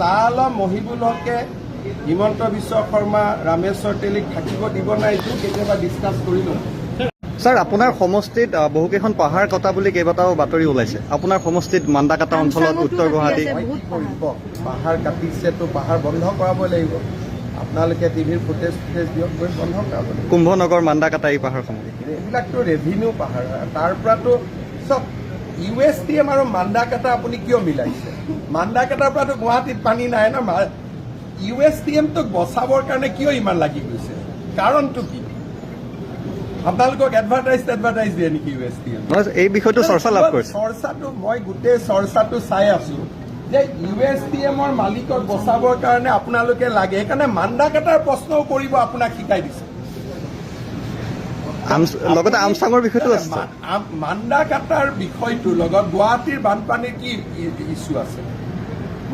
শাহ আলম মহিবুল হকে হিমন্ত বিশ্ব শৰ্মা ৰামেশ্বৰ তেলীক থাকিব দিব নাই এইটো কেতিয়াবা ডিছকাছ কৰিলোঁ। স্যাৰ, আপোনাৰ সমষ্টিত বহুকেইখন পাহাৰ কটা বুলি কেইবাটাও বাতৰি ওলাইছে। আপোনাৰ সমষ্টিত মান্দাকাটা অঞ্চলত উত্তৰ গুৱাহাটী কৰিব পাহাৰ কাটিছেতো পাহাৰ বন্ধ কৰাবই লাগিব। আপোনালোকে টিভিৰ ফুটেজ দিয়ক, গৈ বন্ধ কৰাব লাগিব। কুম্ভনগৰ মান্দাকাটা এই পাহাৰসমূহ এইবিলাকতো ৰেভিনিউ পাহাৰ, তাৰ পৰাতো চব USTM আৰু মান্দাকাটা আপুনি কিয় মিলাইছে? মান্দাকাটাৰ পৰাতো গুৱাহাটীত পানী নাই ন। USTMটোক বচাবৰ কাৰণে কিয় ইমান লাগি গৈছে? কাৰণটো কি? আপোনালোকক এডভাৰটাইজ দিয়ে নেকি USTM? এই বিষয়টো চৰ্চা লাভ কৰিছে। চৰ্চাটো মই গোটেই চৰ্চাটো চাই আছো যে USTMৰ মালিকক বচাবৰ কাৰণে আপোনালোকে লাগে, সেইকাৰণে মান্দাকাটাৰ প্ৰশ্নও কৰিব আপোনাক শিকাই দিছে। লগতে আমচাঙৰ বিষয়টো আছে। মান্দাকাটাৰ বিষয়টোৰ লগত গুৱাহাটীৰ বানপানীৰ কি ইছ্যু আছে?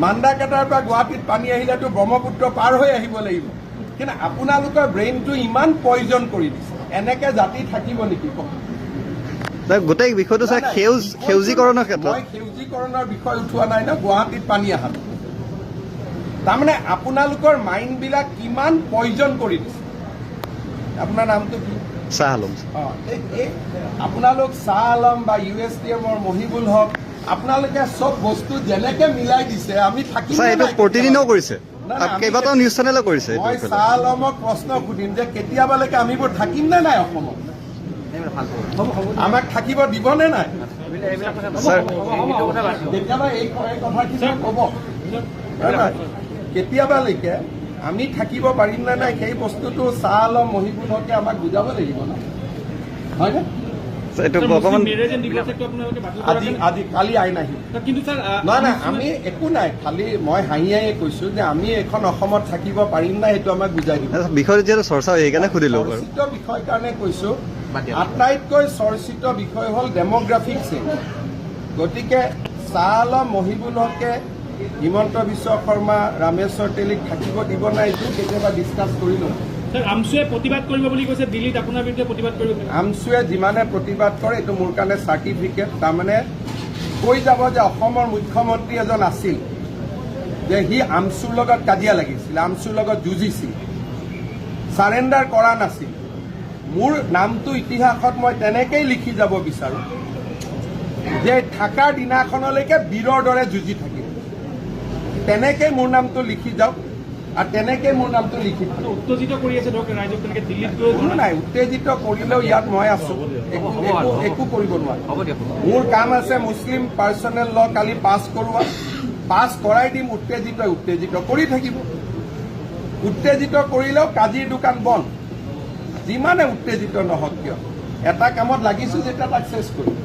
মান্দাকাটাৰ পৰা গুৱাহাটীত পানী আহিলেতো ব্ৰহ্মপুত্ৰ পাৰ হৈ আহিব লাগিব, কিন্তু আপোনালোকৰ ব্ৰেইনটো ইমান পয়জন কৰি দিছে। এনেকে জাতি থাকিব নেকি? গোটেই বিষয়টো চাই সেউজীকৰণৰ ক্ষেত্ৰত মই সেউজীকৰণৰ বিষয় উঠোৱা নাই ন, গুৱাহাটীত পানী অহা। তাৰমানে আপোনালোকৰ মাইণ্ডবিলাক কিমান পয়জন কৰি দিছে। আপোনাৰ নামটো কি? শাহ আলম। আপোনালোক শাহ আলম বা USTMৰ মহিবুল হক, আপোনালোকে চব বস্তু যেনেকে মিলাই দিছে আমি থাকিম। এইটো প্ৰতিদিনেও কৰিছে, কেইবাটাও নিউজ চেনেলে কৰিছে। মই শাহ আলমক প্ৰশ্ন সুধিম যে কেতিয়াবালৈকে আমিবোৰ থাকিম নে নাই অসমত? আমাক থাকিব দিব নে নাই? কেতিয়াবা এই কথাখিনি ক'ব। কেতিয়াবালৈকে আমি থাকিব পাৰিম নে নাই সেই বস্তুটো শাহ আলম মহিবুল হকে আমাক বুজাব লাগিব ন, হয়নে? কালি আইন আহিব। নহয় নাই, আমি একো নাই, খালি মই হাঁহিয়াই কৈছো যে আমি এখন অসমত থাকিব পাৰিম নাই সেইটো আমাক বুজাই দিব। বিষয় যিহেতু চৰ্চা সেইকাৰণে সুধিলো। চৰ্চিত বিষয় কাৰণে কৈছো, আটাইতকৈ চৰ্চিত বিষয় হ'ল ডেম'গ্ৰাফিক চেঞ্জ। গতিকে শাহ আলম মহিবুল হকে হিমন্ত বিশ্ব শৰ্মা ৰামেশ্বৰ তেলীক থাকিব দিব নাই এইটো কেতিয়াবা ডিছকাছ কৰিলোঁ। আমচুৱে প্ৰতিবাদ কৰিব বুলি কৈছে, দিল্লীত আপোনাৰ বিৰুদ্ধে প্ৰতিবাদ কৰিব। আমচুৱে যিমানে প্ৰতিবাদ কৰে এইটো মোৰ কাৰণে চাৰ্টিফিকেট। তাৰমানে কৈ যাব যে অসমৰ মুখ্যমন্ত্ৰী এজন আছিল যে সি আমচুৰ লগত কাজিয়া লাগিছিল, আমচুৰ লগত যুঁজিছিল, চাৰেণ্ডাৰ কৰা নাছিল। মোৰ নামটো ইতিহাসত মই তেনেকেই লিখি যাব বিচাৰোঁ যে থাকাৰ দিনাখনলৈকে বীৰৰ দৰে যুঁজি থাকিম। তেনেকেই মোৰ নামটো লিখি যাওক আৰু তেনেকেই মোৰ নামটো লিখি থাকক। উত্তেজিত কৰি আছে ধৰক ৰাইজক, তেনেকে দিল্লীত কোনো নাই, উত্তেজিত কৰিলেও ইয়াত মই আছো, একো কৰিব নোৱাৰো। মোৰ কাম আছে মুছলিম পাৰ্চনেল ল কালি পাছ কৰোৱা, পাছ কৰাই দিম। উত্তেজিত কৰি থাকিব। উত্তেজিত কৰিলেও কাজিৰ দোকান বন্ধ। যিমানে উত্তেজিত নহওক কিয় এটা কামত লাগিছো যেতিয়া তাক চেছ কৰিম।